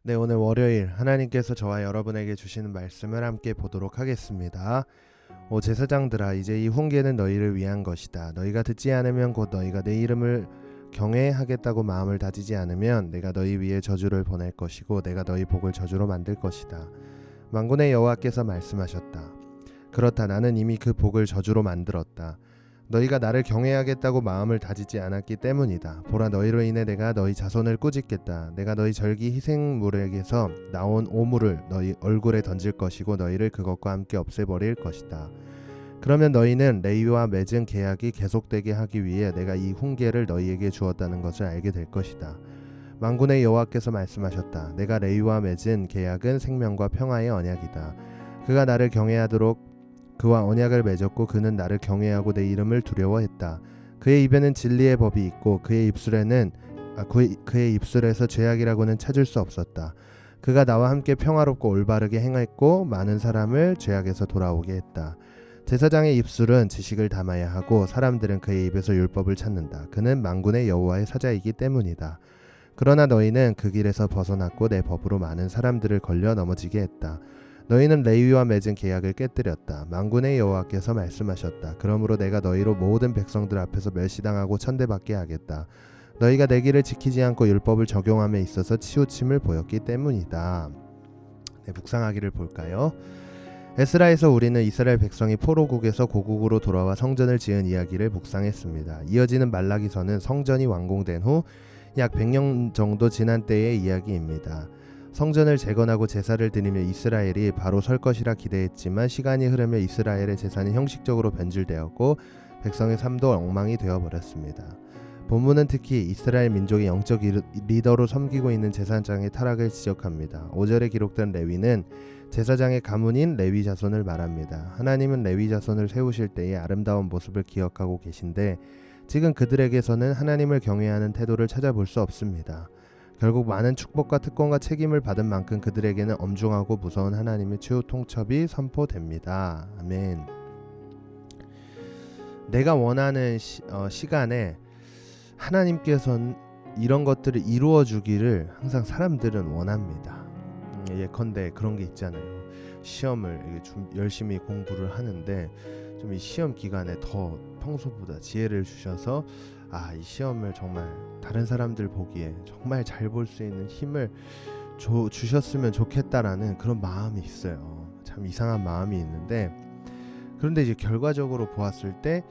네, 오늘 월요일 하나님께서 저와 여러분에게 주시는 말씀을 함께 보도록 하겠습니다. 오 제사장들아, 이제 이 훈계는 너희를 위한 것이다. 너희가 듣지 않으면 곧 너희가 내 이름을 경외하겠다고 마음을 다지지 않으면 내가 너희 위에 저주를 보낼 것이고 내가 너희 복을 저주로 만들 것이다. 만군의 여호와께서 말씀하셨다. 그렇다, 나는 이미 그 복을 저주로 만들었다. 너희가 나를 경외하겠다고 마음을 다지지 않았기 때문이다. 보라, 너희로 인해 내가 너희 자손을 꾸짖겠다. 내가 너희 절기 희생물에게서 나온 오물을 너희 얼굴에 던질 것이고 너희를 그것과 함께 없애버릴 것이다. 그러면 너희는 레위와 맺은 계약이 계속되게 하기 위해 내가 이 훈계를 너희에게 주었다는 것을 알게 될 것이다. 만군의 여호와께서 말씀하셨다. 내가 레위와 맺은 계약은 생명과 평화의 언약이다. 그가 나를 경외하도록 그와 언약을 맺었고 그는 나를 경외하고 내 이름을 두려워했다. 그의 입에는 진리의 법이 있고 그의 입술에서 죄악이라고는 찾을 수 없었다. 그가 나와 함께 평화롭고 올바르게 행했고 많은 사람을 죄악에서 돌아오게 했다. 제사장의 입술은 지식을 담아야 하고 사람들은 그의 입에서 율법을 찾는다. 그는 만군의 여호와의 사자이기 때문이다. 그러나 너희는 그 길에서 벗어났고 내 법으로 많은 사람들을 걸려 넘어지게 했다. 너희는 레위와 맺은 계약을 깨뜨렸다. 만군의 여호와께서 말씀하셨다. 그러므로 내가 너희로 모든 백성들 앞에서 멸시당하고 천대받게 하겠다. 너희가 내 길을 지키지 않고 율법을 적용함에 있어서 치우침을 보였기 때문이다. 네, 묵상하기를 볼까요? 에스라에서 우리는 이스라엘 백성이 포로국에서 고국으로 돌아와 성전을 지은 이야기를 묵상했습니다. 이어지는 말라기서는 성전이 완공된 후 약 100년 정도 지난 때의 이야기입니다. 성전을 재건하고 제사를 드리며 이스라엘이 바로 설 것이라 기대했지만 시간이 흐르며 이스라엘의 제사는 형식적으로 변질되었고 백성의 삶도 엉망이 되어버렸습니다. 본문은 특히 이스라엘 민족의 영적 리더로 섬기고 있는 제사장의 타락을 지적합니다. 5절에 기록된 레위는 제사장의 가문인 레위 자손을 말합니다. 하나님은 레위 자손을 세우실 때의 아름다운 모습을 기억하고 계신데 지금 그들에게서는 하나님을 경외하는 태도를 찾아볼 수 없습니다. 결국 많은 축복과 특권과 책임을 받은 만큼 그들에게는 엄중하고 무서운 하나님의 최후 통첩이 선포됩니다. 아멘. 내가 원하는 시간에 하나님께서는 이런 것들을 이루어 주기를 항상 사람들은 원합니다. 예컨대 그런 게 있잖아요. 시험을 열심히 공부를 하는데 좀 이 시험 기간에 더 평소보다 지혜를 주셔서 이 시험을 정말 다른 사람들 보기에 정말 잘 볼 수 있는 힘을 주셨으면 좋겠다라는 그런 마음이 있어요. 참 이상한 마음이 있는데, 그런데 이제 결과적으로 보았을 때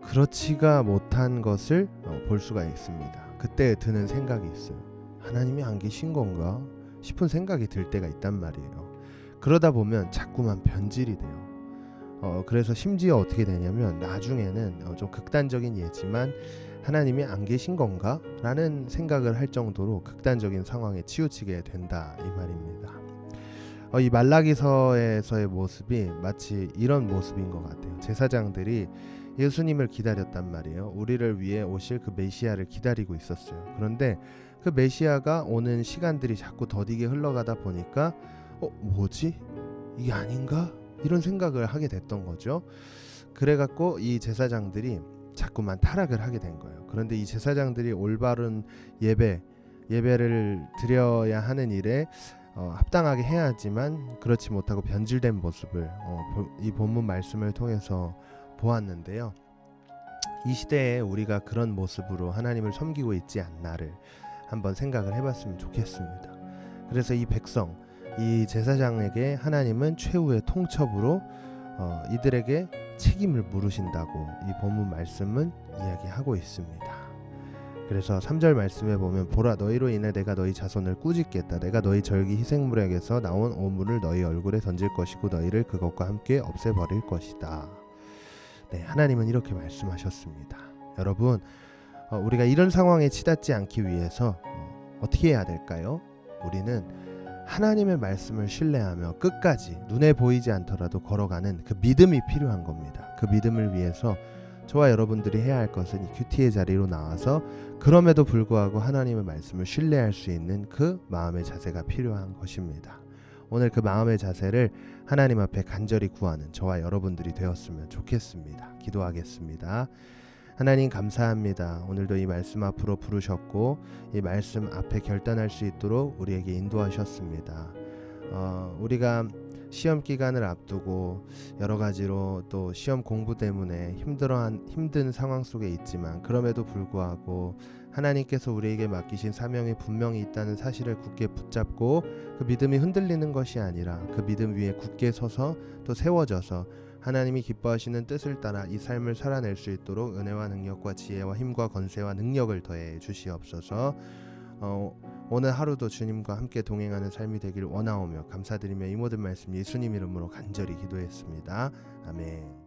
그렇지가 못한 것을 볼 수가 있습니다. 그때 드는 생각이 있어요. 하나님이 안 계신 건가 싶은 생각이 들 때가 있단 말이에요. 그러다 보면 자꾸만 변질이 돼요. 그래서 심지어 어떻게 되냐면 나중에는 좀 극단적인 예지만 하나님이 안 계신 건가? 라는 생각을 할 정도로 극단적인 상황에 치우치게 된다, 이 말입니다. 이 말라기서에서의 모습이 마치 이런 모습인 것 같아요. 제사장들이 예수님을 기다렸단 말이에요. 우리를 위해 오실 그 메시아를 기다리고 있었어요. 그런데 그 메시아가 오는 시간들이 자꾸 더디게 흘러가다 보니까 뭐지? 이게 아닌가? 이런 생각을 하게 됐던 거죠. 그래갖고 이 제사장들이 자꾸만 타락을 하게 된 거예요. 그런데 이 제사장들이 올바른 예배를 드려야 하는 일에 합당하게 해야 하지만 그렇지 못하고 변질된 모습을 이 본문 말씀을 통해서 보았는데요. 이 시대에 우리가 그런 모습으로 하나님을 섬기고 있지 않나를 한번 생각을 해봤으면 좋겠습니다. 그래서 이 백성, 이 제사장에게 하나님은 최후의 통첩으로 이들에게 책임을 물으신다고 이 본문 말씀은 이야기하고 있습니다. 그래서 3절 말씀에 보면 보라, 너희로 인해 내가 너희 자손을 꾸짖겠다. 내가 너희 절기 희생물에게서 나온 오물을 너희 얼굴에 던질 것이고 너희를 그것과 함께 없애버릴 것이다. 네, 하나님은 이렇게 말씀하셨습니다. 여러분, 우리가 이런 상황에 치닫지 않기 위해서 어떻게 해야 될까요? 우리는 하나님의 말씀을 신뢰하며 끝까지 눈에 보이지 않더라도 걸어가는 그 믿음이 필요한 겁니다. 그 믿음을 위해서 저와 여러분들이 해야 할 것은 이 큐티의 자리로 나와서 그럼에도 불구하고 하나님의 말씀을 신뢰할 수 있는 그 마음의 자세가 필요한 것입니다. 오늘 그 마음의 자세를 하나님 앞에 간절히 구하는 저와 여러분들이 되었으면 좋겠습니다. 기도하겠습니다. 하나님 감사합니다. 오늘도 이 말씀 앞으로 부르셨고 이 말씀 앞에 결단할 수 있도록 우리에게 인도하셨습니다. 우리가 시험 기간을 앞두고 여러 가지로 또 시험 공부 때문에 힘든 상황 속에 있지만 그럼에도 불구하고 하나님께서 우리에게 맡기신 사명이 분명히 있다는 사실을 굳게 붙잡고 그 믿음이 흔들리는 것이 아니라 그 믿음 위에 굳게 서서 또 세워져서 하나님이 기뻐하시는 뜻을 따라 이 삶을 살아낼 수 있도록 은혜와 능력과 지혜와 힘과 권세와 능력을 더해 주시옵소서. 오늘 하루도 주님과 함께 동행하는 삶이 되길 원하오며 감사드리며 이 모든 말씀 예수님 이름으로 간절히 기도했습니다. 아멘.